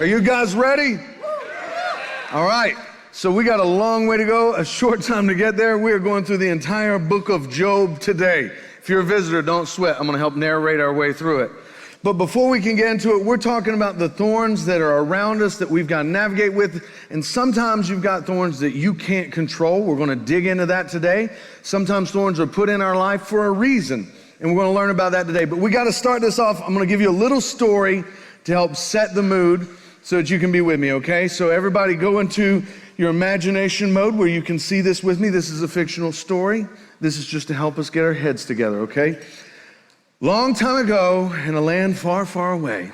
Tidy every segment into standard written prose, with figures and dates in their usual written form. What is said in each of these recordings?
Are you guys ready? All right, so we got a long way to go, a short time to get there. We are going through the entire book of Job today. If you're a visitor, don't sweat. I'm going to help narrate our way through it. But before we can get into it, we're talking about the thorns that are around us that we've got to navigate with. And sometimes you've got thorns that you can't control. We're going to dig into that today. Sometimes thorns are put in our life for a reason. And we're going to learn about that today. But we got to start this off. I'm going to give you a little story to help set the mood so that you can be with me, okay? So everybody go into your imagination mode where you can see this with me. This is a fictional story. This is just to help us get our heads together, okay? Long time ago, in a land far, far away,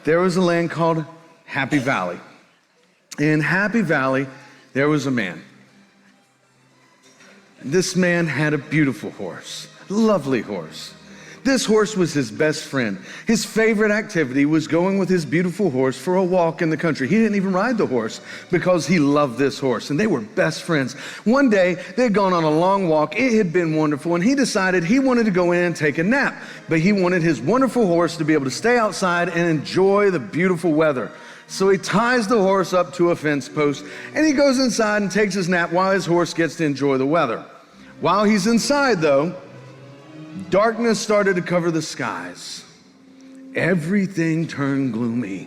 there was a land called Happy Valley. In Happy Valley, there was a man. This man had a beautiful horse, lovely horse. This horse was his best friend. His favorite activity was going with his beautiful horse for a walk in the country. He didn't even ride the horse because he loved this horse, and they were best friends. One day, they had gone on a long walk. It had been wonderful, and he decided he wanted to go in and take a nap, but he wanted his wonderful horse to be able to stay outside and enjoy the beautiful weather. So he ties the horse up to a fence post, and he goes inside and takes his nap while his horse gets to enjoy the weather. While he's inside, though, darkness started to cover the skies. Everything turned gloomy.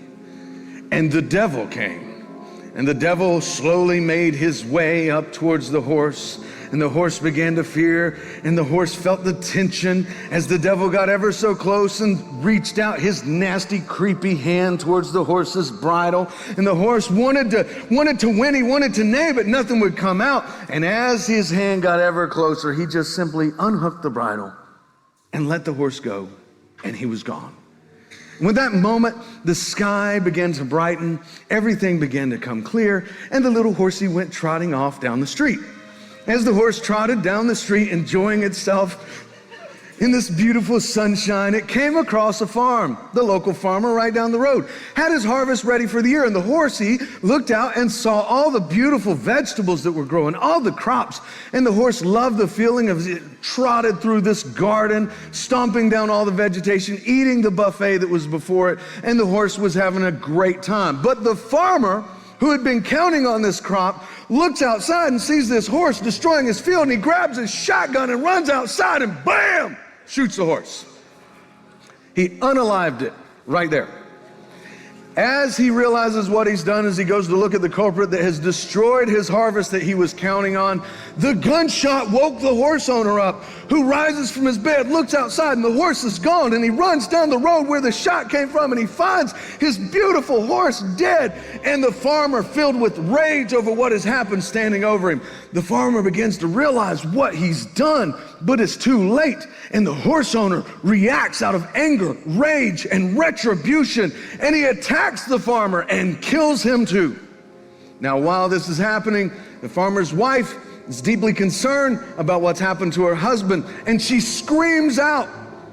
And the devil came. And the devil slowly made his way up towards the horse. And the horse began to fear. And the horse felt the tension as the devil got ever so close and reached out his nasty, creepy hand towards the horse's bridle. And the horse wanted to win. He wanted to neigh, but nothing would come out. And as his hand got ever closer, he just simply unhooked the bridle and let the horse go, and he was gone. With that moment, the sky began to brighten, everything began to come clear, and the little horsey went trotting off down the street. As the horse trotted down the street, enjoying itself in this beautiful sunshine, it came across a farm. The local farmer right down the road had his harvest ready for the year, and the horsey looked out and saw all the beautiful vegetables that were growing, all the crops, and the horse loved the feeling of it trotted through this garden, stomping down all the vegetation, eating the buffet that was before it, and the horse was having a great time. But the farmer, who had been counting on this crop, looks outside and sees this horse destroying his field, and he grabs his shotgun and runs outside and bam! Shoots the horse. He unalived it right there. As he realizes what he's done, as he goes to look at the culprit that has destroyed his harvest that he was counting on, the gunshot woke the horse owner up, who rises from his bed, looks outside, and the horse is gone, and he runs down the road where the shot came from, and he finds his beautiful horse dead, and the farmer, filled with rage over what has happened, standing over him. The farmer begins to realize what he's done, but it's too late, and the horse owner reacts out of anger, rage, and retribution, and he attacks the farmer and kills him too. Now, while this is happening, the farmer's wife is deeply concerned about what's happened to her husband, and she screams out.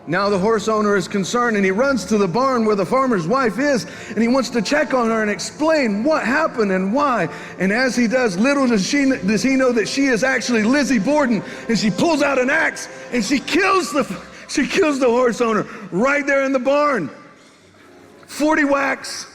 Now the horse owner is concerned, and he runs to the barn where the farmer's wife is, and he wants to check on her and explain what happened and why. And as he does, little does he know that she is actually Lizzie Borden, and she pulls out an axe and she kills the horse owner right there in the barn. 40 whacks.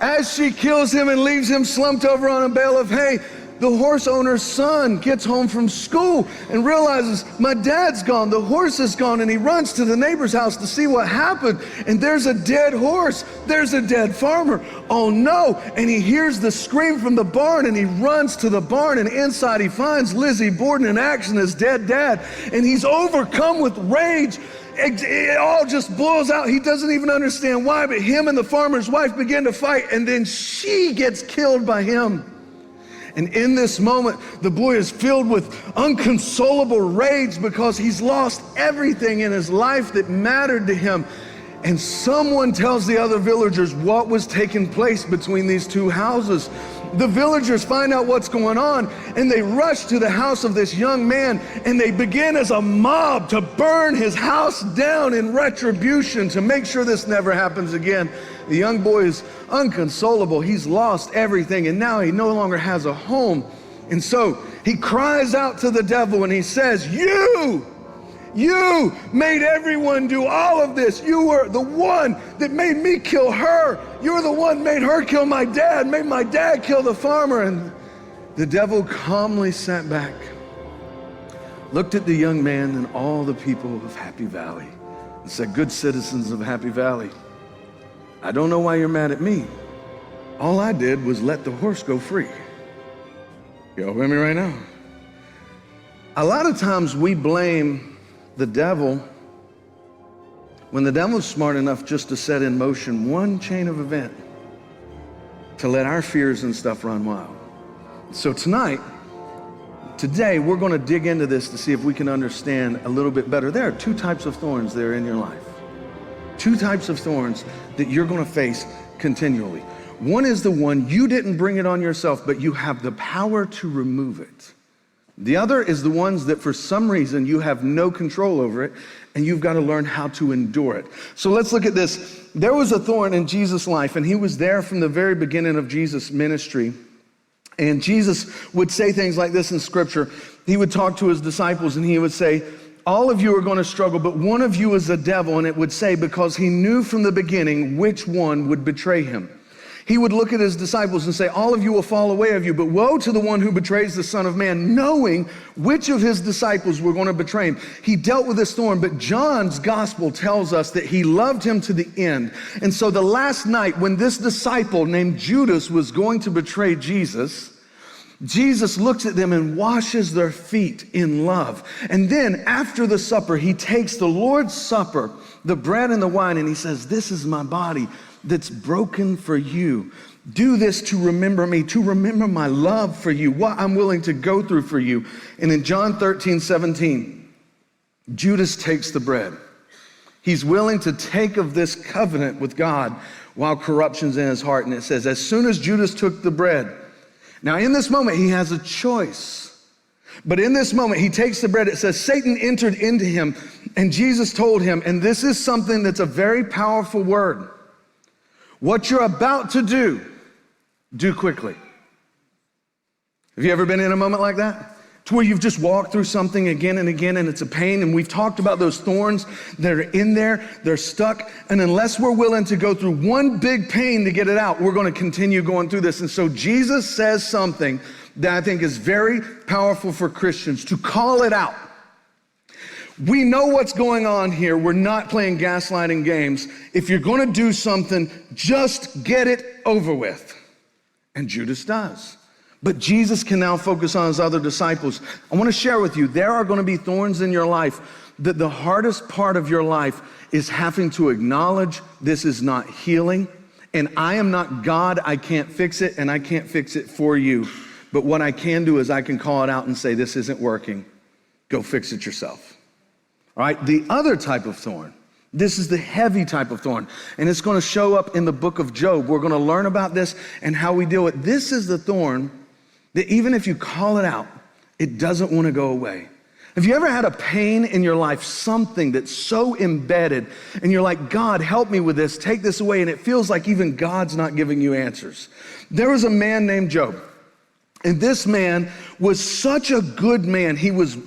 As she kills him and leaves him slumped over on a bale of hay, the horse owner's son gets home from school and realizes, my dad's gone, the horse is gone, and he runs to the neighbor's house to see what happened, and there's a dead horse, there's a dead farmer. Oh no, and he hears the scream from the barn, and he runs to the barn, and inside he finds Lizzie Borden in action, his dead dad, and he's overcome with rage. It all just boils out. He doesn't even understand why, but him and the farmer's wife begin to fight, and then she gets killed by him. And in this moment, the boy is filled with inconsolable rage because he's lost everything in his life that mattered to him. And someone tells the other villagers what was taking place between these two houses. The villagers find out what's going on, and they rush to the house of this young man, and they begin as a mob to burn his house down in retribution to make sure this never happens again. The young boy is inconsolable. He's lost everything, and now he no longer has a home. And so he cries out to the devil, and he says, "You You made everyone do all of this. You were the one that made me kill her. You were the one that made her kill my dad, made my dad kill the farmer. And the devil calmly sat back, looked at the young man and all the people of Happy Valley and said, good citizens of Happy Valley, I don't know why you're mad at me. All I did was let the horse go free. Y'all with me right now? A lot of times we blame the devil when the devil's smart enough just to set in motion one chain of event to let our fears and stuff run wild. So today, we're going to dig into this to see if we can understand a little bit better. There are two types of thorns that are in your life. Two types of thorns that you're going to face continually. One is the one you didn't bring it on yourself, but you have the power to remove it. The other is the ones that for some reason you have no control over it, and you've got to learn how to endure it. So let's look at this. There was a thorn in Jesus' life, and he was there from the very beginning of Jesus' ministry. And Jesus would say things like this in Scripture. He would talk to his disciples, and he would say, all of you are going to struggle, but one of you is a devil. And it would say, because he knew from the beginning which one would betray him. He would look at his disciples and say, all of you will fall away of you, but woe to the one who betrays the Son of Man, knowing which of his disciples were going to betray him. He dealt with this thorn, but John's gospel tells us that he loved him to the end. And so the last night when this disciple named Judas was going to betray Jesus, Jesus looks at them and washes their feet in love. And then after the supper, he takes the Lord's Supper, the bread and the wine, and he says, this is my body that's broken for you. Do this to remember me, to remember my love for you, what I'm willing to go through for you. And in John 13:17, Judas takes the bread. He's willing to take of this covenant with God while corruption's in his heart. And it says, as soon as Judas took the bread, now in this moment, he has a choice. But in this moment, he takes the bread. It says, Satan entered into him, and Jesus told him, and this is something that's a very powerful word. What you're about to do quickly. Have you ever been in a moment like that? To where you've just walked through something again and again, and it's a pain, and we've talked about those thorns that are in there, they're stuck, and unless we're willing to go through one big pain to get it out, we're going to continue going through this. And so Jesus says something that I think is very powerful for Christians, to call it out. We know what's going on here. We're not playing gaslighting games. If you're going to do something, just get it over with. And Judas does. But Jesus can now focus on his other disciples. I want to share with you, there are going to be thorns in your life that the hardest part of your life is having to acknowledge this is not healing. And I am not God. I can't fix it, and I can't fix it for you. But what I can do is I can call it out and say, this isn't working. Go fix it yourself. All right, the other type of thorn, this is the heavy type of thorn, and it's going to show up in the book of Job. We're going to learn about this and how we deal with it. This is the thorn that even if you call it out, it doesn't want to go away. Have you ever had a pain in your life, something that's so embedded, and you're like, God, help me with this, take this away, and it feels like even God's not giving you answers? There was a man named Job. And this man was such a good man. He was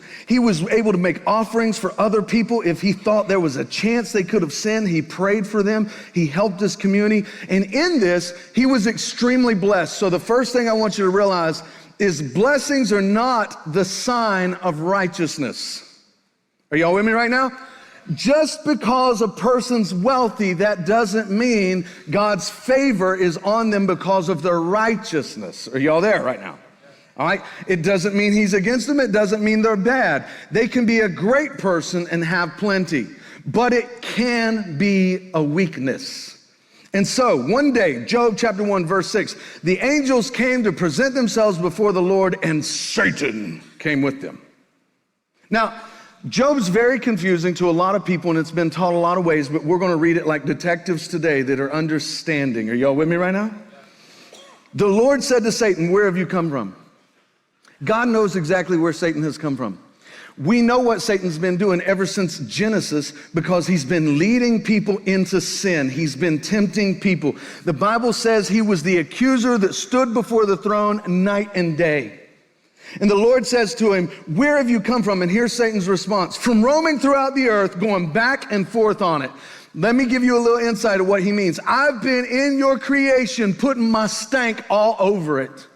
able to make offerings for other people. If he thought there was a chance they could have sinned, he prayed for them. He helped his community. And in this, he was extremely blessed. So the first thing I want you to realize is blessings are not the sign of righteousness. Are y'all with me right now? Just because a person's wealthy, that doesn't mean God's favor is on them because of their righteousness. Are y'all there right now? All right. It doesn't mean he's against them. It doesn't mean they're bad. They can be a great person and have plenty, but it can be a weakness. And so one day, Job chapter 1, verse 6, the angels came to present themselves before the Lord, and Satan came with them. Now, Job's very confusing to a lot of people, and it's been taught a lot of ways, but we're going to read it like detectives today that are understanding. Are y'all with me right now? The Lord said to Satan, where have you come from? God knows exactly where Satan has come from. We know what Satan's been doing ever since Genesis because he's been leading people into sin. He's been tempting people. The Bible says he was the accuser that stood before the throne night and day. And the Lord says to him, where have you come from? And here's Satan's response: from roaming throughout the earth, going back and forth on it. Let me give you a little insight of what he means. I've been in your creation, putting my stank all over it.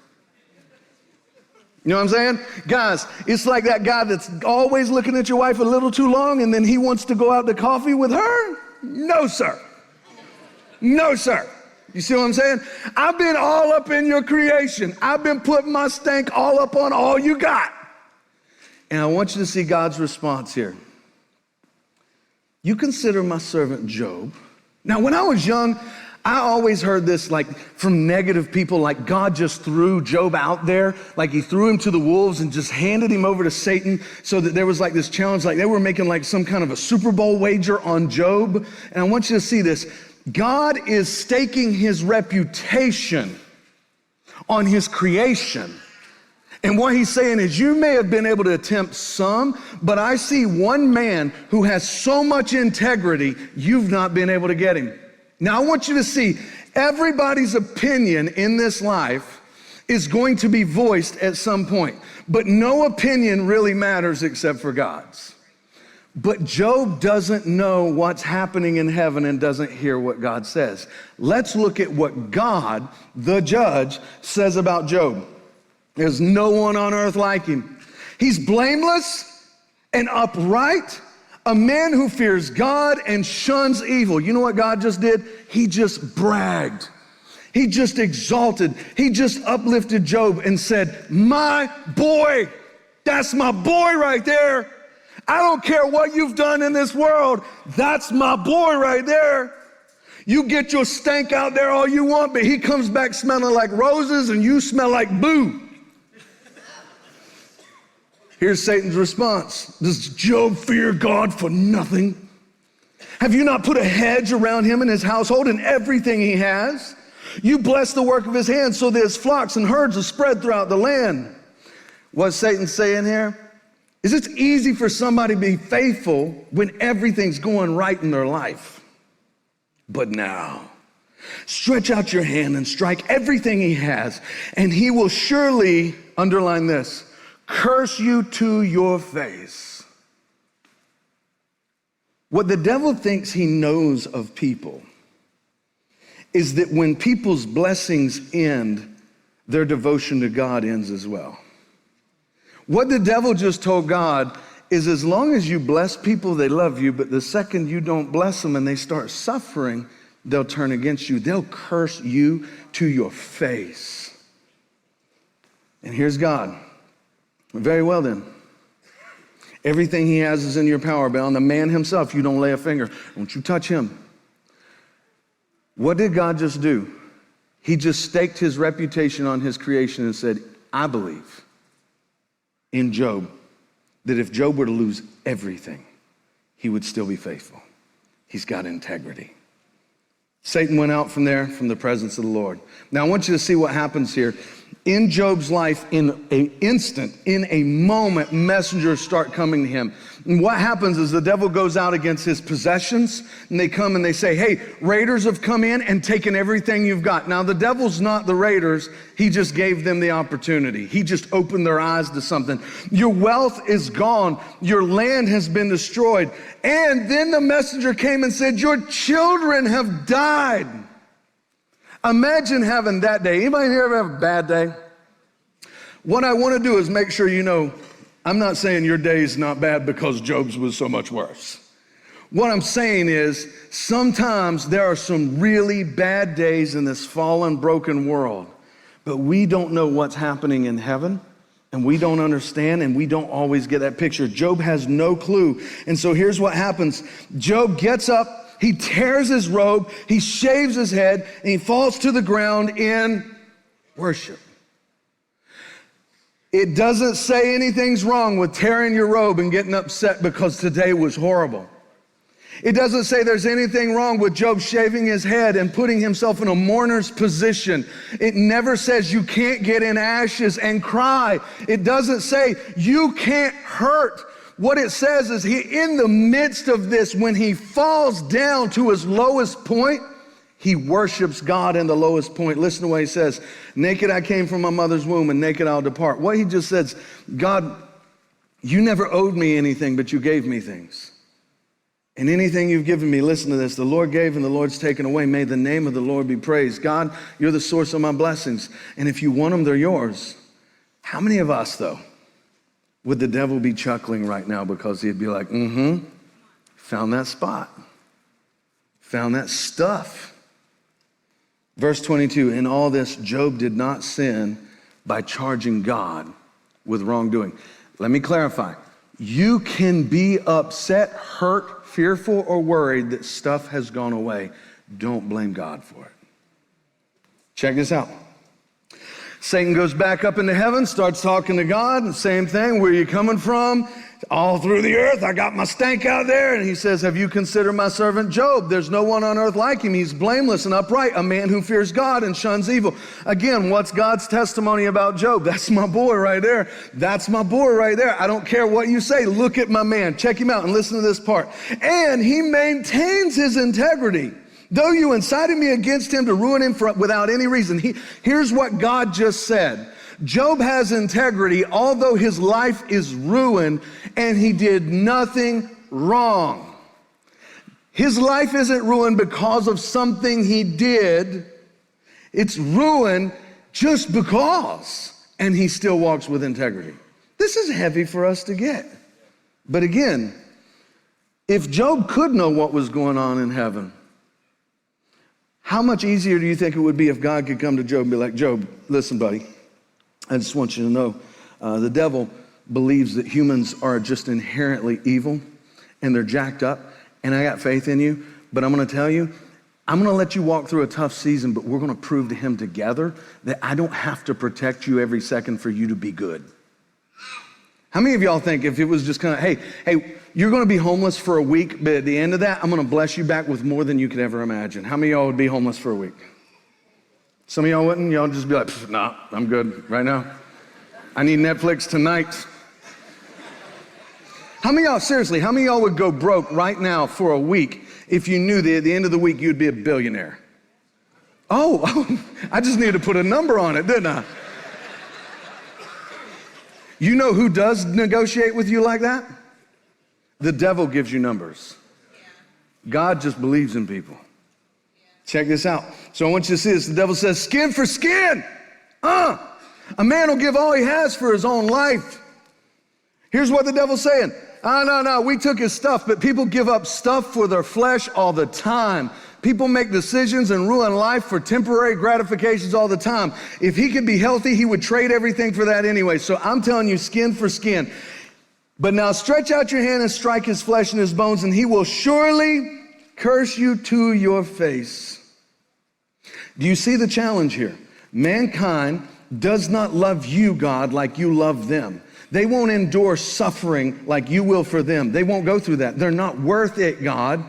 You know what I'm saying? Guys, it's like that guy that's always looking at your wife a little too long and then he wants to go out to coffee with her. No, sir. No, sir. You see what I'm saying? I've been all up in your creation. I've been putting my stank all up on all you got. And I want you to see God's response here. You consider my servant Job. Now, when I was young, I always heard this like from negative people, like God just threw Job out there, like he threw him to the wolves and just handed him over to Satan, so that there was like this challenge, like they were making like some kind of a Super Bowl wager on Job. And I want you to see this. God is staking his reputation on his creation. And what he's saying is, you may have been able to attempt some, but I see one man who has so much integrity, you've not been able to get him. Now I want you to see, everybody's opinion in this life is going to be voiced at some point, but no opinion really matters except for God's. But Job doesn't know what's happening in heaven and doesn't hear what God says. Let's look at what God, the judge, says about Job. There's no one on earth like him. He's blameless and upright, a man who fears God and shuns evil. You know what God just did? He just bragged. He just exalted. He just uplifted Job and said, my boy, that's my boy right there. I don't care what you've done in this world. That's my boy right there. You get your stank out there all you want, but he comes back smelling like roses and you smell like boo. Here's Satan's response. Does Job fear God for nothing? Have you not put a hedge around him and his household and everything he has? You bless the work of his hands so that his flocks and herds are spread throughout the land. What's Satan saying here? Is it's easy for somebody to be faithful when everything's going right in their life. But now, stretch out your hand and strike everything he has, and he will surely, underline this, curse you to your face. What the devil thinks he knows of people is that when people's blessings end, their devotion to God ends as well. What the devil just told God is, as long as you bless people, they love you, but the second you don't bless them and they start suffering, they'll turn against you. They'll curse you to your face. And here's God. Very well then. Everything he has is in your power, but on the man himself, you don't lay a finger. Don't you touch him. What did God just do? He just staked his reputation on his creation and said, I believe in Job that if Job were to lose everything, he would still be faithful. He's got integrity. Satan went out from there, from the presence of the Lord. Now I want you to see what happens here. In Job's life, in an instant, in a moment, messengers start coming to him. And what happens is the devil goes out against his possessions, and they come and they say, hey, raiders have come in and taken everything you've got. Now, the devil's not the raiders. He just gave them the opportunity. He just opened their eyes to something. Your wealth is gone. Your land has been destroyed. And then the messenger came and said, your children have died. Imagine having that day. Anybody here ever have a bad day? What I want to do is make sure you know, I'm not saying your day is not bad because Job's was so much worse. What I'm saying is, sometimes there are some really bad days in this fallen, broken world, but we don't know what's happening in heaven, and we don't understand, and we don't always get that picture. Job has no clue. And so here's what happens. Job gets up, he tears his robe, he shaves his head, and he falls to the ground in worship. It doesn't say anything's wrong with tearing your robe and getting upset because today was horrible. It doesn't say there's anything wrong with Job shaving his head and putting himself in a mourner's position. It never says you can't get in ashes and cry. It doesn't say you can't hurt. What it says is in the midst of this, when he falls down to his lowest point, He worships God in the lowest point. Listen to what he says. Naked I came from my mother's womb, and naked I'll depart. What he just says, God, you never owed me anything, but you gave me things. And anything you've given me, listen to this, the Lord gave and the Lord's taken away. May the name of the Lord be praised. God, you're the source of my blessings. And if you want them, they're yours. How many of us, though, would the devil be chuckling right now because he'd be like, found that spot, found that stuff. Verse 22, in all this, Job did not sin by charging God with wrongdoing. Let me clarify. You can be upset, hurt, fearful, or worried that stuff has gone away. Don't blame God for it. Check this out. Satan goes back up into heaven, starts talking to God, and same thing, where are you coming from? All through the earth, I got my stank out there. And he says, have you considered my servant Job? There's no one on earth like him. He's blameless and upright, a man who fears God and shuns evil. Again, what's God's testimony about Job? That's my boy right there. That's my boy right there. I don't care what you say. Look at my man. Check him out and listen to this part. And he maintains his integrity. Though you incited me against him to ruin him without any reason. Here's what God just said. Job has integrity, although his life is ruined, and he did nothing wrong. His life isn't ruined because of something he did. It's ruined just because, and he still walks with integrity. This is heavy for us to get. But again, if Job could know what was going on in heaven, how much easier do you think it would be if God could come to Job and be like, Job, listen, buddy, I just want you to know, the devil believes that humans are just inherently evil and they're jacked up, and I got faith in you, but I'm going to tell you, I'm going to let you walk through a tough season, but we're going to prove to him together that I don't have to protect you every second for you to be good. How many of y'all think if it was just kind of, hey, you're going to be homeless for a week, but at the end of that, I'm going to bless you back with more than you could ever imagine? How many of y'all would be homeless for a week? Some of y'all wouldn't? Y'all just be like, nah, I'm good right now. I need Netflix tonight. How many of y'all, seriously, how many of y'all would go broke right now for a week if you knew that at the end of the week you'd be a billionaire? Oh, I just needed to put a number on it, didn't I? You know who does negotiate with you like that? The devil gives you numbers. God just believes in people. Check this out. So I want you to see this. The devil says, skin for skin. A man will give all he has for his own life. Here's what the devil's saying. No, we took his stuff, but people give up stuff for their flesh all the time. People make decisions and ruin life for temporary gratifications all the time. If he could be healthy, he would trade everything for that anyway. So I'm telling you, skin for skin. But now stretch out your hand and strike his flesh and his bones, and he will surely curse you to your face. Do you see the challenge here? Mankind does not love you, God, like you love them. They won't endure suffering like you will for them. They won't go through that. They're not worth it, God.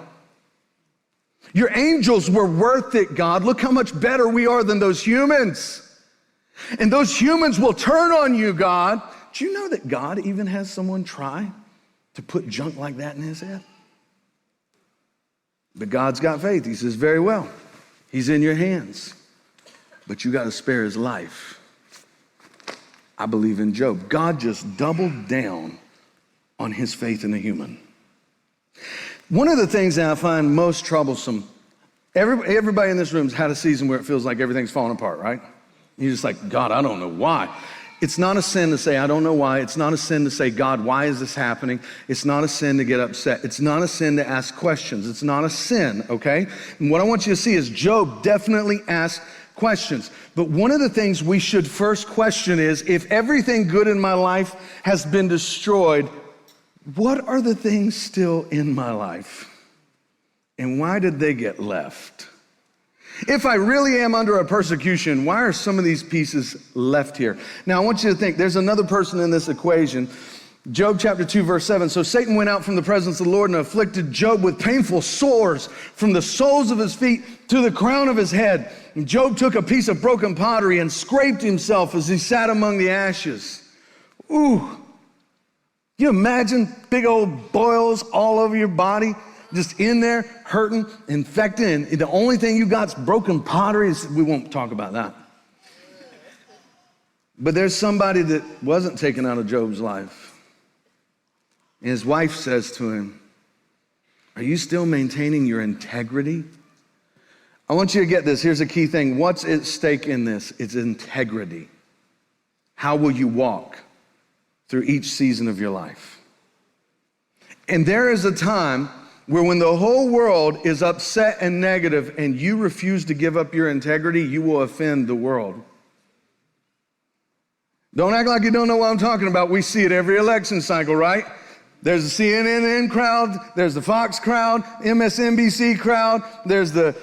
Your angels were worth it, God. Look how much better we are than those humans. And those humans will turn on you, God. Do you know that God even has someone try to put junk like that in his head? But God's got faith. He says, very well. He's in your hands. But you got to spare his life. I believe in Job. God just doubled down on his faith in a human. One of the things that I find most troublesome, everybody in this room has had a season where it feels like everything's falling apart, right? You're just like, God, I don't know why. It's not a sin to say, I don't know why. It's not a sin to say, God, why is this happening? It's not a sin to get upset. It's not a sin to ask questions. It's not a sin, okay? And what I want you to see is Job definitely asked questions. But one of the things we should first question is, if everything good in my life has been destroyed, what are the things still in my life? And why did they get left? If I really am under a persecution, why are some of these pieces left here? Now, I want you to think, there's another person in this equation. Job chapter 2, verse 7. So Satan went out from the presence of the Lord and afflicted Job with painful sores from the soles of his feet to the crown of his head. And Job took a piece of broken pottery and scraped himself as he sat among the ashes. Ooh. You imagine big old boils all over your body? just in there, hurting, infected, and the only thing you got's broken pottery. We won't talk about that. But there's somebody that wasn't taken out of Job's life. And his wife says to him, are you still maintaining your integrity? I want you to get this. Here's a key thing. What's at stake in this? It's integrity. How will you walk through each season of your life? And there is a time where when the whole world is upset and negative and you refuse to give up your integrity, you will offend the world. Don't act like you don't know what I'm talking about. We see it every election cycle, right? There's the CNN crowd, there's the Fox crowd, MSNBC crowd, there's the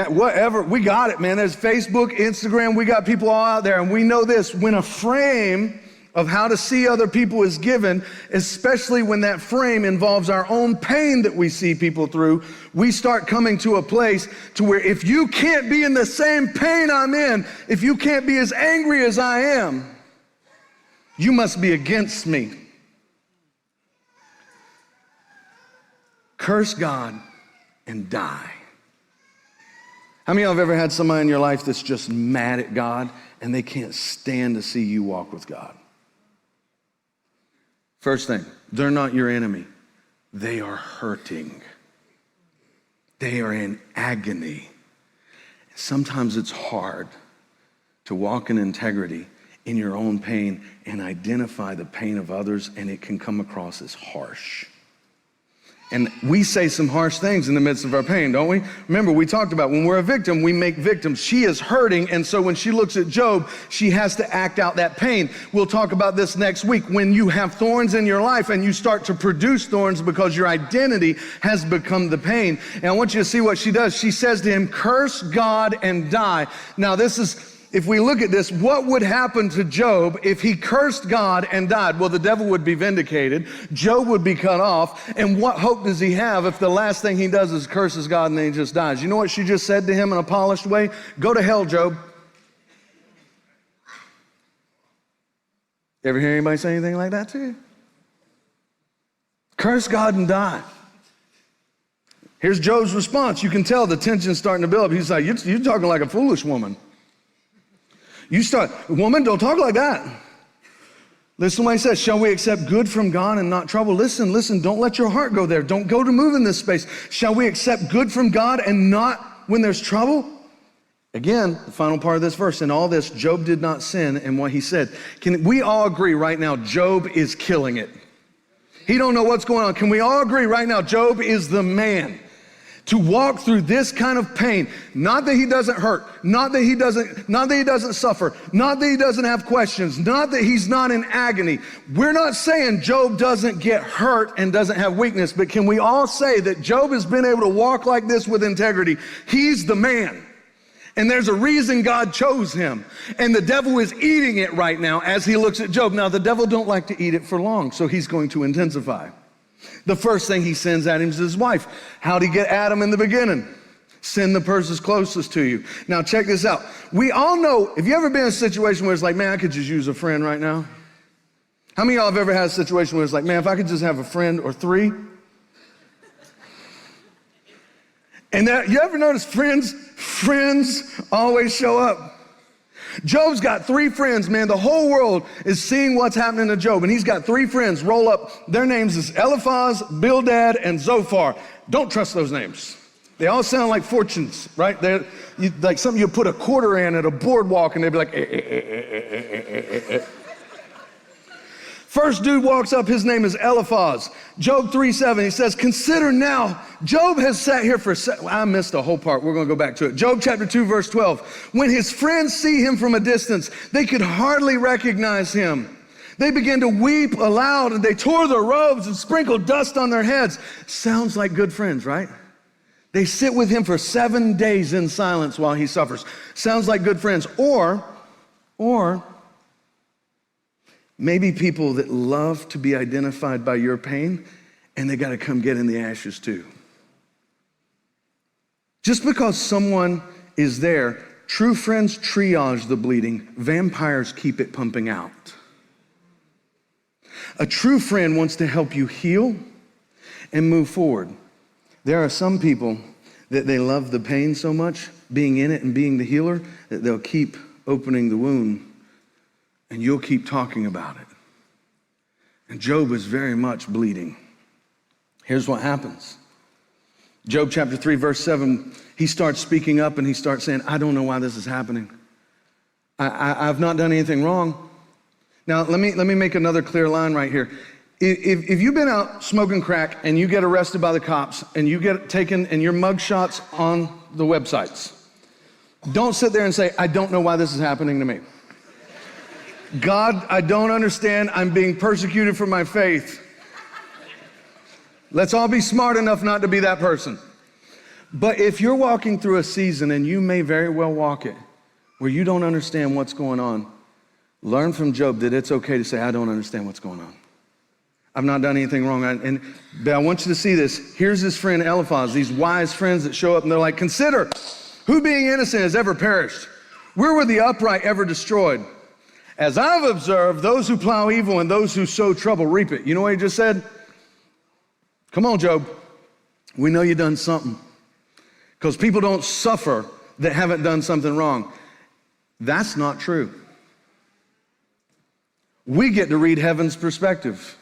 whatever. We got it, man. There's Facebook, Instagram. We got people all out there. And we know this. When a frame of how to see other people is given, especially when that frame involves our own pain that we see people through, we start coming to a place to where if you can't be in the same pain I'm in, if you can't be as angry as I am, you must be against me. Curse God and die. How many of you have ever had somebody in your life that's just mad at God and they can't stand to see you walk with God? First thing, they're not your enemy. They are hurting. They are in agony. Sometimes it's hard to walk in integrity in your own pain and identify the pain of others, and it can come across as harsh. And we say some harsh things in the midst of our pain, don't we? Remember, we talked about when we're a victim, we make victims. She is hurting, and so when she looks at Job, she has to act out that pain. We'll talk about this next week. When you have thorns in your life and you start to produce thorns because your identity has become the pain. And I want you to see what she does. She says to him, curse God and die. Now this is, if we look at this, what would happen to Job if he cursed God and died? Well, the devil would be vindicated. Job would be cut off. And what hope does he have if the last thing he does is curses God and then he just dies? You know what she just said to him in a polished way? Go to hell, Job. Ever hear anybody say anything like that to you? Curse God and die. Here's Job's response. You can tell the tension's starting to build up. He's like, you're talking like a foolish woman. Woman, don't talk like that. Listen to what he says. Shall we accept good from God and not trouble? Listen, don't let your heart go there. Don't go to move in this space. Shall we accept good from God and not when there's trouble? Again, the final part of this verse. In all this, Job did not sin in what he said. Can we all agree right now, Job is killing it? He don't know what's going on. Can we all agree right now, Job is the man to walk through this kind of pain? Not that he doesn't hurt, not that he doesn't suffer, not that he doesn't have questions, not that he's not in agony. We're not saying Job doesn't get hurt and doesn't have weakness, but can we all say that Job has been able to walk like this with integrity? He's the man. And there's a reason God chose him. And the devil is eating it right now as he looks at Job. Now, the devil don't like to eat it for long, so he's going to intensify. The first thing he sends at him is his wife. How'd he get Adam in the beginning? Send the person closest to you. Now check this out. We all know, have you ever been in a situation where it's like, man, I could just use a friend right now? How many of y'all have ever had a situation where it's like, man, if I could just have a friend or three? And that, you ever notice friends always show up? Job's got 3 friends, man. The whole world is seeing what's happening to Job. And he's got 3 friends roll up. Their names is Eliphaz, Bildad, and Zophar. Don't trust those names. They all sound like fortunes, right? They're like something you put a quarter in at a boardwalk and they'd be like, First dude walks up, his name is Eliphaz. Job 3:7, he says, consider now, Job has sat here I missed the whole part. We're going to go back to it. Job chapter 2, verse 12. When his friends see him from a distance, they could hardly recognize him. They began to weep aloud and they tore their robes and sprinkled dust on their heads. Sounds like good friends, right? They sit with him for 7 days in silence while he suffers. Sounds like good friends. Or maybe people that love to be identified by your pain, and they got to come get in the ashes too. Just because someone is there, true friends triage the bleeding. Vampires keep it pumping out. A true friend wants to help you heal and move forward. There are some people that they love the pain so much, being in it and being the healer, that they'll keep opening the wound and you'll keep talking about it. And Job is very much bleeding. Here's what happens. Job chapter 3, verse 7, he starts speaking up and he starts saying, I don't know why this is happening. I've not done anything wrong. Now, let me make another clear line right here. If you've been out smoking crack and you get arrested by the cops and you get taken and your mug shots on the websites, don't sit there and say, I don't know why this is happening to me. God, I don't understand. I'm being persecuted for my faith. Let's all be smart enough not to be that person. But if you're walking through a season, and you may very well walk it, where you don't understand what's going on, learn from Job that it's okay to say, I don't understand what's going on. I've not done anything wrong. But I want you to see this. Here's his friend Eliphaz, these wise friends that show up and they're like, consider who being innocent has ever perished. Where were the upright ever destroyed? As I've observed, those who plow evil and those who sow trouble reap it. You know what he just said? Come on, Job. We know you've done something. Because people don't suffer that haven't done something wrong. That's not true. We get to read heaven's perspective.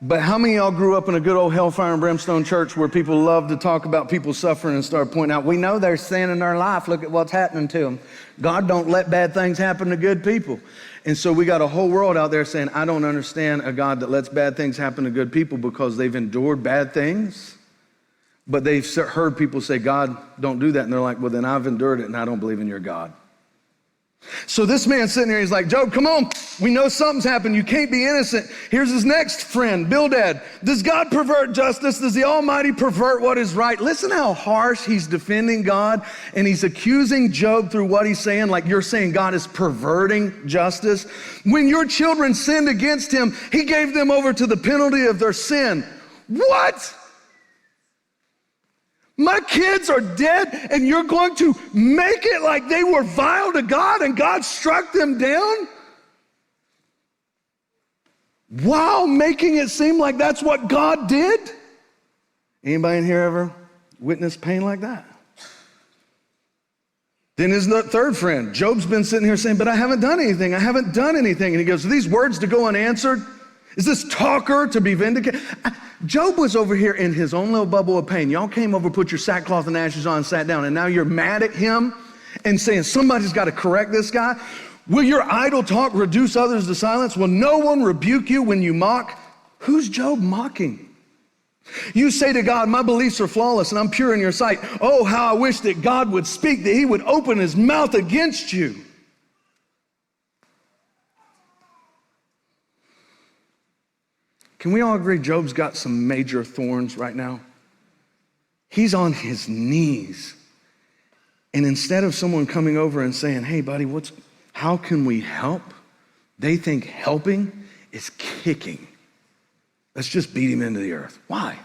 But how many of y'all grew up in a good old hellfire and brimstone church where people love to talk about people suffering and start pointing out, we know there's sin in their life, look at what's happening to them. God don't let bad things happen to good people. And so we got a whole world out there saying, I don't understand a God that lets bad things happen to good people because they've endured bad things. But they've heard people say, God, don't do that. And they're like, well, then I've endured it and I don't believe in your God. So this man's sitting there, he's like, Job, come on. We know something's happened. You can't be innocent. Here's his next friend, Bildad. Does God pervert justice? Does the Almighty pervert what is right? Listen how harsh he's defending God, and he's accusing Job through what he's saying, like you're saying God is perverting justice. When your children sinned against him, he gave them over to the penalty of their sin. What? My kids are dead and you're going to make it like they were vile to God and God struck them down? While making it seem like that's what God did? Anybody in here ever witnessed pain like that? Then his third friend, Job's been sitting here saying, but I haven't done anything. I haven't done anything. And he goes, are these words to go unanswered? Is this talker to be vindicated? Job was over here in his own little bubble of pain. Y'all came over, put your sackcloth and ashes on, sat down, and now you're mad at him and saying somebody's got to correct this guy. Will your idle talk reduce others to silence? Will no one rebuke you when you mock? Who's Job mocking? You say to God, my beliefs are flawless and I'm pure in your sight. Oh, how I wish that God would speak, that he would open his mouth against you. Can we all agree Job's got some major thorns right now? He's on his knees. And instead of someone coming over and saying, hey, buddy, how can we help? They think helping is kicking. Let's just beat him into the earth. Why?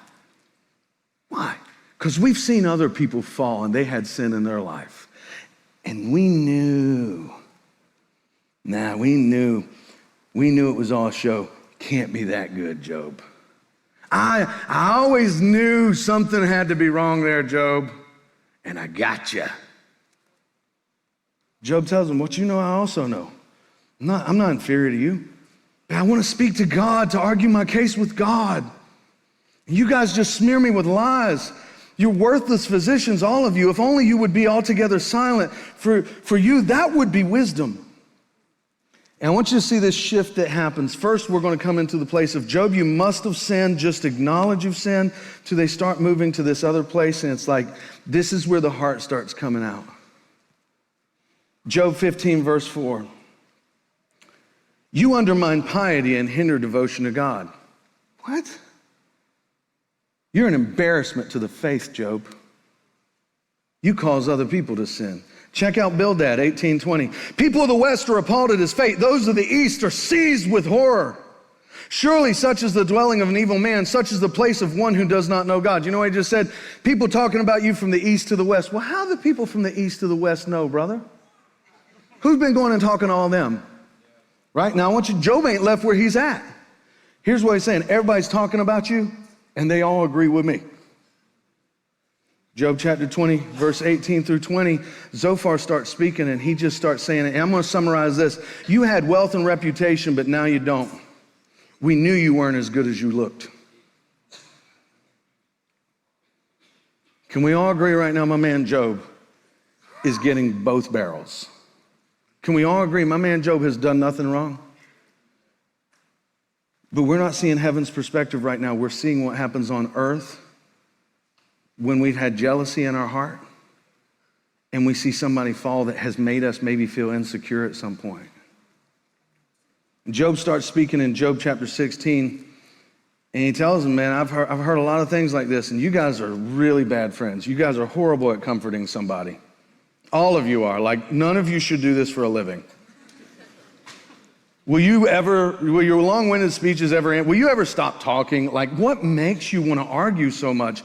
Why? Because we've seen other people fall and they had sin in their life. And we knew it was all show. Can't be that good, Job. I always knew something had to be wrong there, Job, and I got you. Job tells him, what you know, I also know. I'm not inferior to you. But I want to speak to God, to argue my case with God. You guys just smear me with lies. You're worthless physicians, all of you. If only you would be altogether silent. For you, that would be wisdom. And I want you to see this shift that happens. First, we're going to come into the place of Job, you must have sinned, just acknowledge you've sinned, till they start moving to this other place, and it's like, this is where the heart starts coming out. Job 15, verse 4. You undermine piety and hinder devotion to God. What? You're an embarrassment to the faith, Job. You cause other people to sin. Check out Bildad, 18:20. People of the West are appalled at his fate. Those of the East are seized with horror. Surely such is the dwelling of an evil man. Such is the place of one who does not know God. You know what I just said? People talking about you from the East to the West. Well, how do the people from the East to the West know, brother? Who's been going and talking to all them? Right? Now, I want you, Job ain't left where he's at. Here's what he's saying. Everybody's talking about you, and they all agree with me. Job chapter 20, verse 18 through 20, Zophar starts speaking and he just starts saying, and I'm going to summarize this. You had wealth and reputation, but now you don't. We knew you weren't as good as you looked. Can we all agree right now, my man Job is getting both barrels? Can we all agree my man Job has done nothing wrong? But we're not seeing heaven's perspective right now. We're seeing what happens on earth when we've had jealousy in our heart and we see somebody fall that has made us maybe feel insecure at some point. Job starts speaking in Job chapter 16, and he tells them, man, I've heard a lot of things like this, and you guys are really bad friends. You guys are horrible at comforting somebody. All of you are. Like, none of you should do this for a living. Will your long-winded speeches ever end? Will you ever stop talking? Like, what makes you want to argue so much?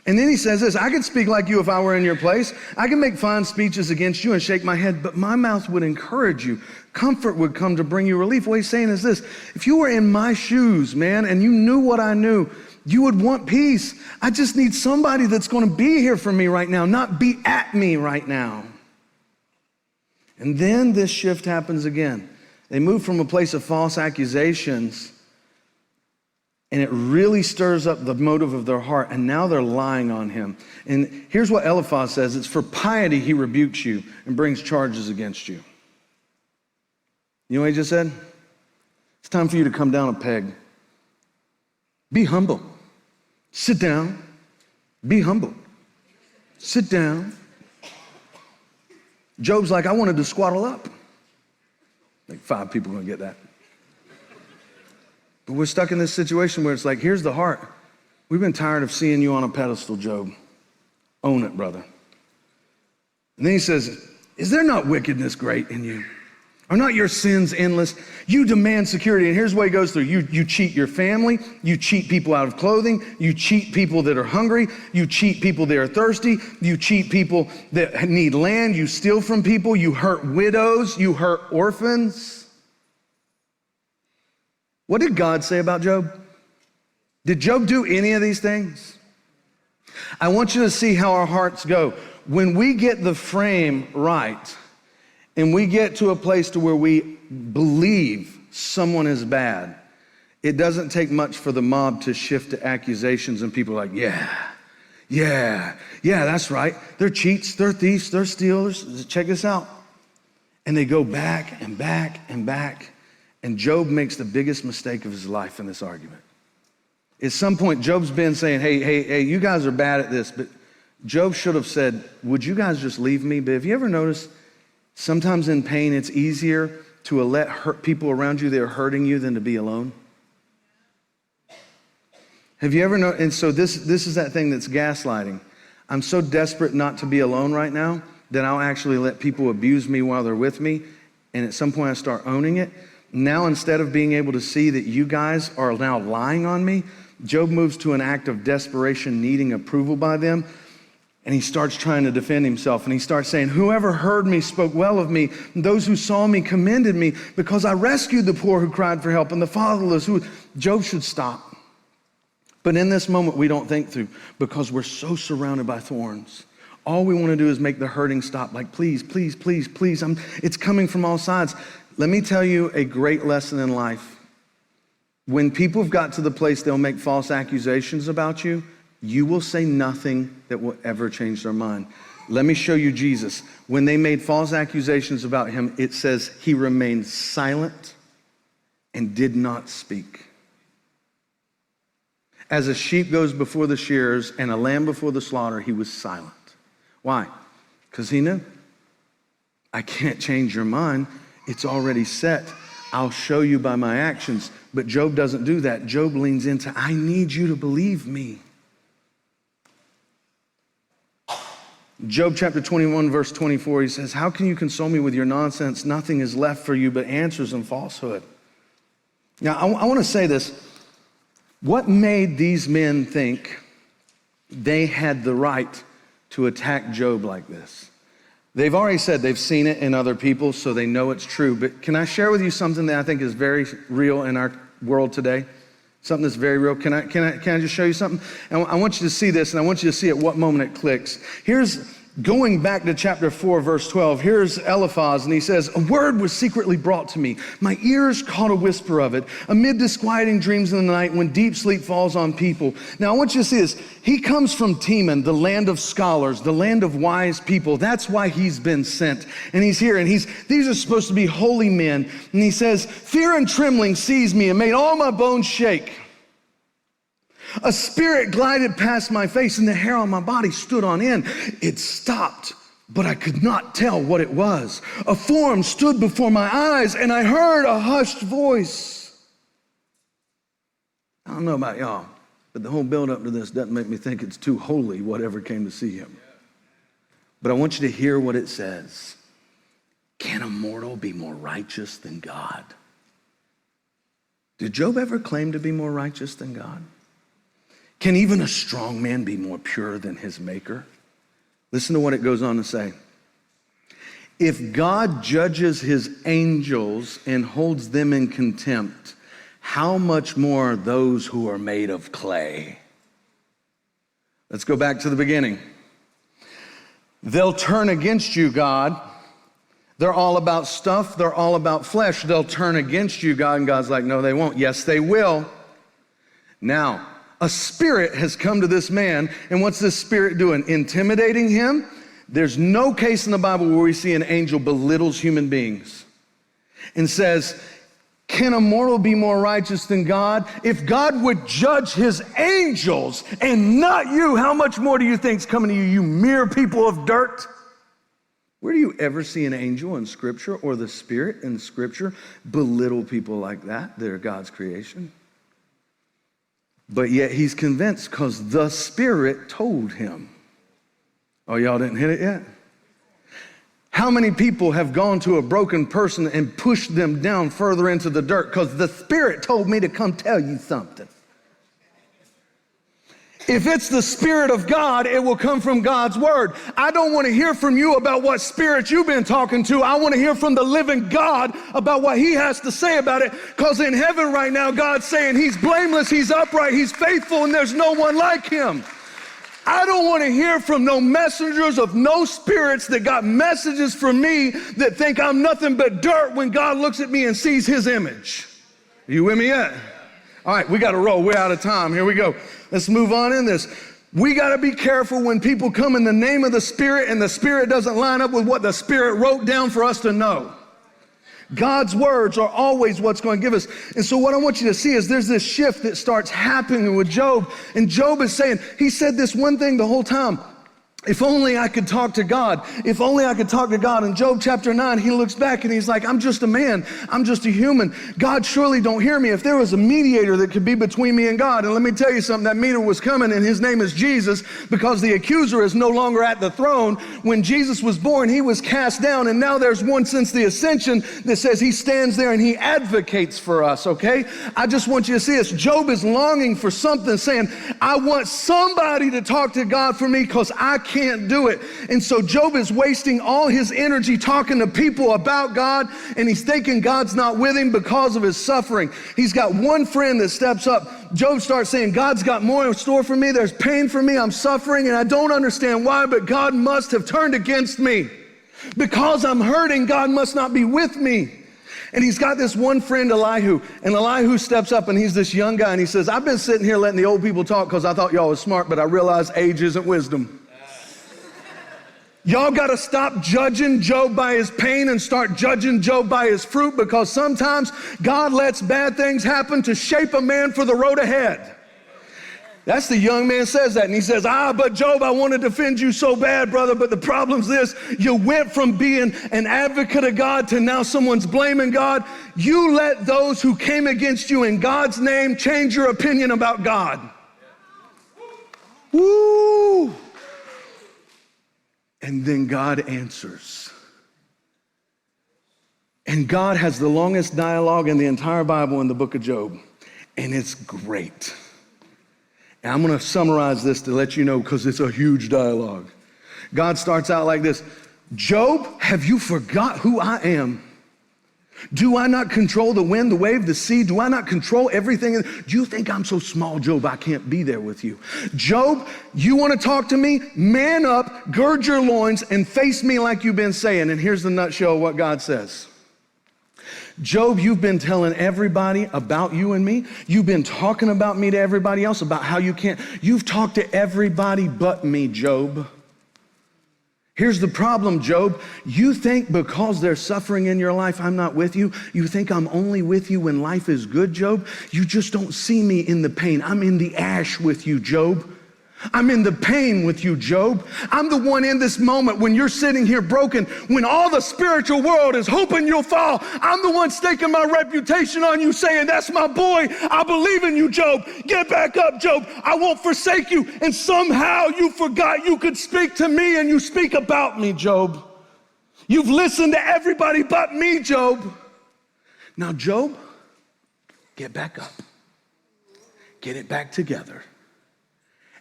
And then he says this, I could speak like you if I were in your place. I can make fine speeches against you and shake my head, but my mouth would encourage you. Comfort would come to bring you relief. What he's saying is this, if you were in my shoes, man, and you knew what I knew, you would want peace. I just need somebody that's going to be here for me right now, not be at me right now. And then this shift happens again. They move from a place of false accusations, and it really stirs up the motive of their heart, and now they're lying on him. And here's what Eliphaz says, it's for piety he rebukes you and brings charges against you. You know what he just said? It's time for you to come down a peg. Be humble. Sit down. Be humble. Sit down. Job's like, I wanted to squattle up. Like 5 people are gonna get that. But we're stuck in this situation where it's like, here's the heart. We've been tired of seeing you on a pedestal, Job. Own it, brother. And then he says, is there not wickedness great in you? Are not your sins endless? You demand security. And here's what he goes through. You cheat your family. You cheat people out of clothing. You cheat people that are hungry. You cheat people that are thirsty. You cheat people that need land. You steal from people. You hurt widows. You hurt orphans. What did God say about Job? Did Job do any of these things? I want you to see how our hearts go. When we get the frame right, and we get to a place to where we believe someone is bad, it doesn't take much for the mob to shift to accusations, and people are like, yeah, that's right. They're cheats, they're thieves, they're stealers. Check this out. And they go back and back and back. And Job makes the biggest mistake of his life in this argument. At some point, Job's been saying, hey, you guys are bad at this, but Job should have said, would you guys just leave me? But have you ever noticed sometimes in pain, it's easier to let people around you that are hurting you than to be alone? Have you ever noticed? And so this is that thing that's gaslighting. I'm so desperate not to be alone right now that I'll actually let people abuse me while they're with me. And at some point I start owning it. Now, instead of being able to see that you guys are now lying on me, Job moves to an act of desperation, needing approval by them. And he starts trying to defend himself. And he starts saying, whoever heard me spoke well of me. And those who saw me commended me because I rescued the poor who cried for help and the fatherless. Job should stop. But in this moment, we don't think through because we're so surrounded by thorns. All we want to do is make the hurting stop. Like, please, please, please, please. It's coming from all sides. Let me tell you a great lesson in life. When people have got to the place they'll make false accusations about you, you will say nothing that will ever change their mind. Let me show you Jesus. When they made false accusations about him, it says he remained silent and did not speak. As a sheep goes before the shearers and a lamb before the slaughter, he was silent. Why? Because he knew. I can't change your mind. It's already set. I'll show you by my actions. But Job doesn't do that. Job leans into, I need you to believe me. Job chapter 21, verse 24, he says, how can you console me with your nonsense? Nothing is left for you but answers and falsehood. Now, I want to say this. What made these men think they had the right to attack Job like this? They've already said they've seen it in other people, so they know it's true. But can I share with you something that I think is very real in our world today? Something that's very real. Can I just show you something? And I want you to see this, and I want you to see at what moment it clicks. Here's going back to chapter 4, verse 12. Here's Eliphaz, and he says, "A word was secretly brought to me. My ears caught a whisper of it amid disquieting dreams in the night when deep sleep falls on people." Now, I want you to see this. He comes from Teman, the land of scholars, the land of wise people. That's why he's been sent. And he's here, and these are supposed to be holy men. And he says, "Fear and trembling seized me and made all my bones shake. A spirit glided past my face and the hair on my body stood on end. It stopped, but I could not tell what it was. A form stood before my eyes and I heard a hushed voice." I don't know about y'all, but the whole build up to this doesn't make me think it's too holy, whatever came to see him. But I want you to hear what it says. Can a mortal be more righteous than God? Did Job ever claim to be more righteous than God? Can even a strong man be more pure than his maker? Listen to what it goes on to say. If God judges his angels and holds them in contempt, how much more those who are made of clay? Let's go back to the beginning. They'll turn against you, God. They're all about stuff. They're all about flesh. They'll turn against you, God. And God's like, no, they won't. Yes, they will. Now, a spirit has come to this man, and what's this spirit doing? Intimidating him? There's no case in the Bible where we see an angel belittles human beings and says, can a mortal be more righteous than God? If God would judge his angels and not you, how much more do you think's coming to you, you mere people of dirt? Where do you ever see an angel in Scripture or the Spirit in Scripture belittle people like that? They're God's creation. But yet he's convinced because the Spirit told him. Oh, y'all didn't hit it yet? How many people have gone to a broken person and pushed them down further into the dirt because the Spirit told me to come tell you something? If it's the Spirit of God, it will come from God's Word. I don't want to hear from you about what spirit you've been talking to. I want to hear from the living God about what He has to say about it. Because in heaven right now, God's saying He's blameless, He's upright, He's faithful, and there's no one like Him. I don't want to hear from no messengers of no spirits that got messages from me that think I'm nothing but dirt when God looks at me and sees His image. Are you with me yet? All right, we got to roll. We're out of time. Here we go. Let's move on in this. We got to be careful when people come in the name of the Spirit and the Spirit doesn't line up with what the Spirit wrote down for us to know. God's words are always what's going to give us. And so what I want you to see is there's this shift that starts happening with Job. And Job is saying, he said this one thing the whole time. If only I could talk to God. If only I could talk to God. In Job chapter 9, he looks back and he's like, I'm just a man. I'm just a human. God surely don't hear me. If there was a mediator that could be between me and God, and let me tell you something, that mediator was coming and his name is Jesus because the accuser is no longer at the throne. When Jesus was born, he was cast down, and now there's one since the ascension that says he stands there and he advocates for us, okay? I just want you to see this. Job is longing for something, saying, I want somebody to talk to God for me because I can't do it. And so Job is wasting all his energy talking to people about God, and he's thinking God's not with him because of his suffering. He's got one friend that steps up. Job starts saying, God's got more in store for me. There's pain for me. I'm suffering, and I don't understand why, but God must have turned against me. Because I'm hurting, God must not be with me. And he's got this one friend, Elihu, and Elihu steps up, and he's this young guy, and he says, I've been sitting here letting the old people talk because I thought y'all was smart, but I realized age isn't wisdom. Y'all got to stop judging Job by his pain and start judging Job by his fruit, because sometimes God lets bad things happen to shape a man for the road ahead. That's the young man says that, and he says, but Job, I want to defend you so bad, brother, but the problem's this. You went from being an advocate of God to now someone's blaming God. You let those who came against you in God's name change your opinion about God. Woo! And then God answers. And God has the longest dialogue in the entire Bible in the book of Job. And it's great. And I'm going to summarize this to let you know because it's a huge dialogue. God starts out like this. Job, have you forgot who I am? Do I not control the wind, the wave, the sea? Do I not control everything? Do you think I'm so small, Job, I can't be there with you? Job, you want to talk to me? Man up, gird your loins, and face me like you've been saying. And here's the nutshell of what God says. Job, you've been telling everybody about you and me. You've been talking about me to everybody else, about how you can't. You've talked to everybody but me, Job. Here's the problem, Job. You think because there's suffering in your life, I'm not with you. You think I'm only with you when life is good, Job. You just don't see me in the pain. I'm in the ash with you, Job. I'm in the pain with you, Job. I'm the one in this moment when you're sitting here broken, when all the spiritual world is hoping you'll fall. I'm the one staking my reputation on you, saying, that's my boy. I believe in you, Job. Get back up, Job. I won't forsake you. And somehow you forgot you could speak to me, and you speak about me, Job. You've listened to everybody but me, Job. Now, Job, get back up. Get it back together.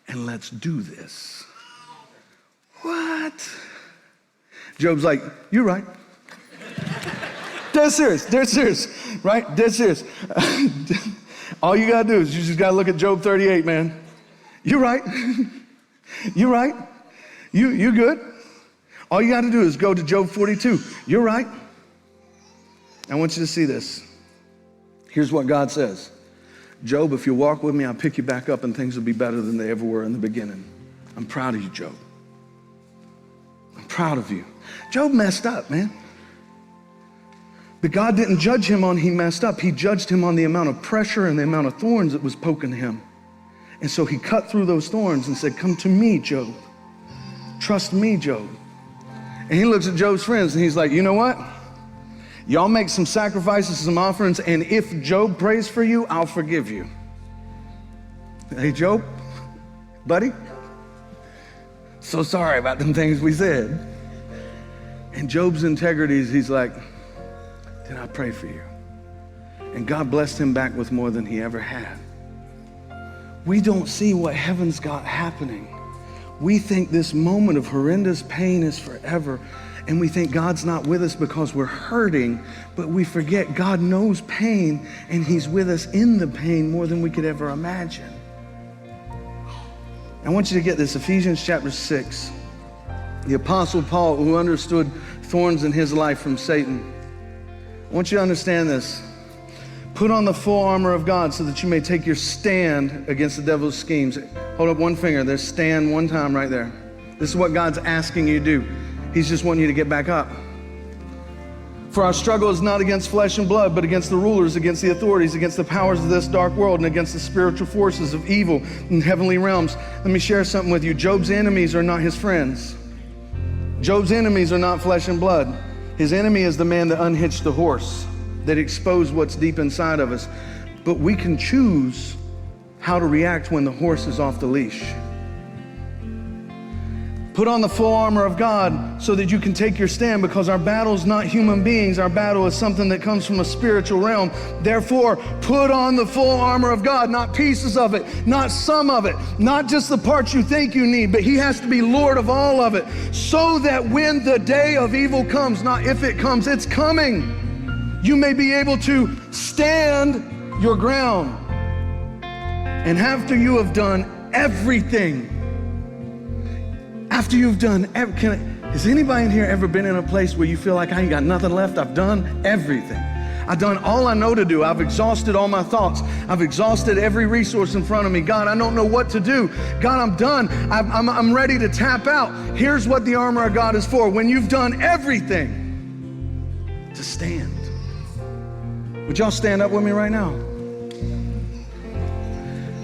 And let's do this. What? Job's like, you're right. Dead serious, right? Dead serious. All you gotta do is you just gotta look at Job 38, man. You're right. You're right. You good. All you gotta do is go to Job 42. You're right. I want you to see this. Here's what God says. Job, if you walk with me, I'll pick you back up and things will be better than they ever were in the beginning. I'm proud of you, Job. I'm proud of you. Job messed up, man. But God didn't judge him on he messed up. He judged him on the amount of pressure and the amount of thorns that was poking him. And so he cut through those thorns and said, come to me, Job. Trust me, Job. And he looks at Job's friends and he's like, you know what? Y'all make some sacrifices, some offerings, and if Job prays for you, I'll forgive you. Hey, Job, buddy, so sorry about them things we said. And Job's integrity is he's like, then I pray for you. And God blessed him back with more than he ever had. We don't see what heaven's got happening. We think this moment of horrendous pain is forever. And we think God's not with us because we're hurting, but we forget God knows pain and he's with us in the pain more than we could ever imagine. I want you to get this, Ephesians chapter 6. The Apostle Paul, who understood thorns in his life from Satan. I want you to understand this. Put on the full armor of God so that you may take your stand against the devil's schemes. Hold up one finger. There's stand one time right there. This is what God's asking you to do. He's just wanting you to get back up. For our struggle is not against flesh and blood, but against the rulers, against the authorities, against the powers of this dark world, and against the spiritual forces of evil in heavenly realms. Let me share something with you. Job's enemies are not his friends. Job's enemies are not flesh and blood. His enemy is the man that unhitched the horse, that exposed what's deep inside of us. But we can choose how to react when the horse is off the leash. Put on the full armor of God so that you can take your stand, because our battle is not human beings. Our battle is something that comes from a spiritual realm. Therefore, put on the full armor of God, not pieces of it, not some of it, not just the parts you think you need, but he has to be Lord of all of it, so that when the day of evil comes, not if it comes, it's coming, you may be able to stand your ground. And after you have done everything, after you've done, has anybody in here ever been in a place where you feel like I ain't got nothing left? I've done everything. I've done all I know to do. I've exhausted all my thoughts. I've exhausted every resource in front of me. God, I don't know what to do. God, I'm done. I'm ready to tap out. Here's what the armor of God is for. When you've done everything, to stand. Would y'all stand up with me right now?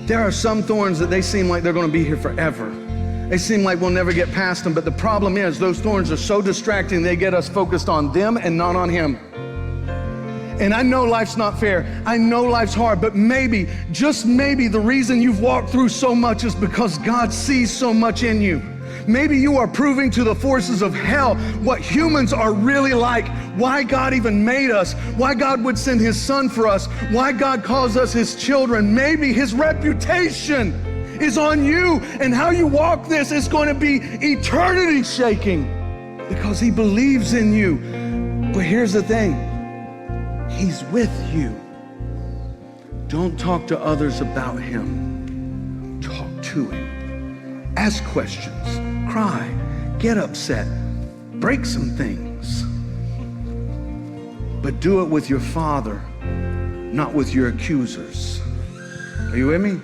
There are some thorns that they seem like they're going to be here forever. They seem like we'll never get past them, but the problem is those thorns are so distracting, they get us focused on them and not on him. And I know life's not fair. I know life's hard, but maybe, just maybe, the reason you've walked through so much is because God sees so much in you. Maybe you are proving to the forces of hell what humans are really like, why God even made us, why God would send his son for us, why God calls us his children. Maybe his reputation is on you, and how you walk this is going to be eternity shaking, because he believes in you. But here's the thing, He's with you. Don't talk to others about him. Talk to him. Ask questions. Cry. Get upset. Break some things. But do it with your Father, not with your accusers. Are you with me?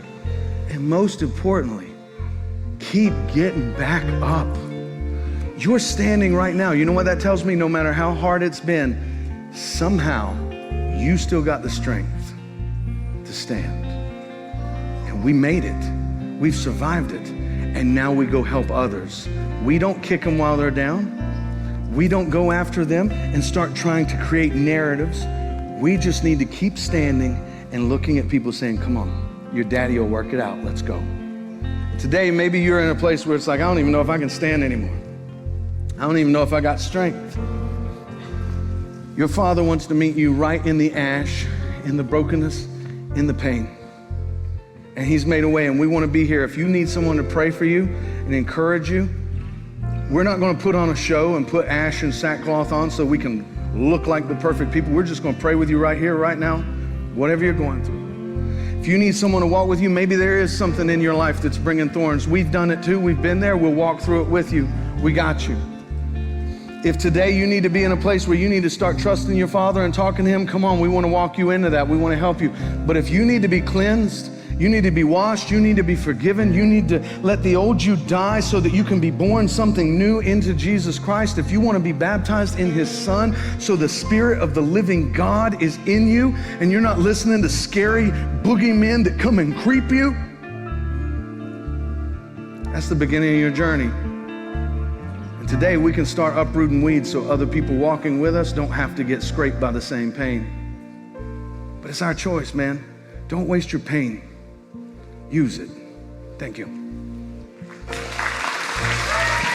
And most importantly, keep getting back up. You're standing right now. You know what that tells me? No matter how hard it's been, somehow you still got the strength to stand. And we made it. We've survived it. And now we go help others. We don't kick them while they're down. We don't go after them and start trying to create narratives. We just need to keep standing and looking at people saying, come on, your daddy will work it out. Let's go. Today, maybe you're in a place where it's like, I don't even know if I can stand anymore. I don't even know if I got strength. Your Father wants to meet you right in the ash, in the brokenness, in the pain. And he's made a way, and we want to be here. If you need someone to pray for you and encourage you, we're not going to put on a show and put ash and sackcloth on so we can look like the perfect people. We're just going to pray with you right here, right now, whatever you're going through. If you need someone to walk with you, maybe there is something in your life that's bringing thorns. We've done it too. We've been there. We'll walk through it with you. We got you. If today you need to be in a place where you need to start trusting your Father and talking to him, come on, we want to walk you into that. We want to help you. But if you need to be cleansed, you need to be washed, you need to be forgiven, you need to let the old you die so that you can be born something new into Jesus Christ. If you want to be baptized in his Son so the Spirit of the living God is in you and you're not listening to scary boogeymen that come and creep you, that's the beginning of your journey. And today we can start uprooting weeds so other people walking with us don't have to get scraped by the same pain. But it's our choice, man. Don't waste your pain. Use it. Thank you.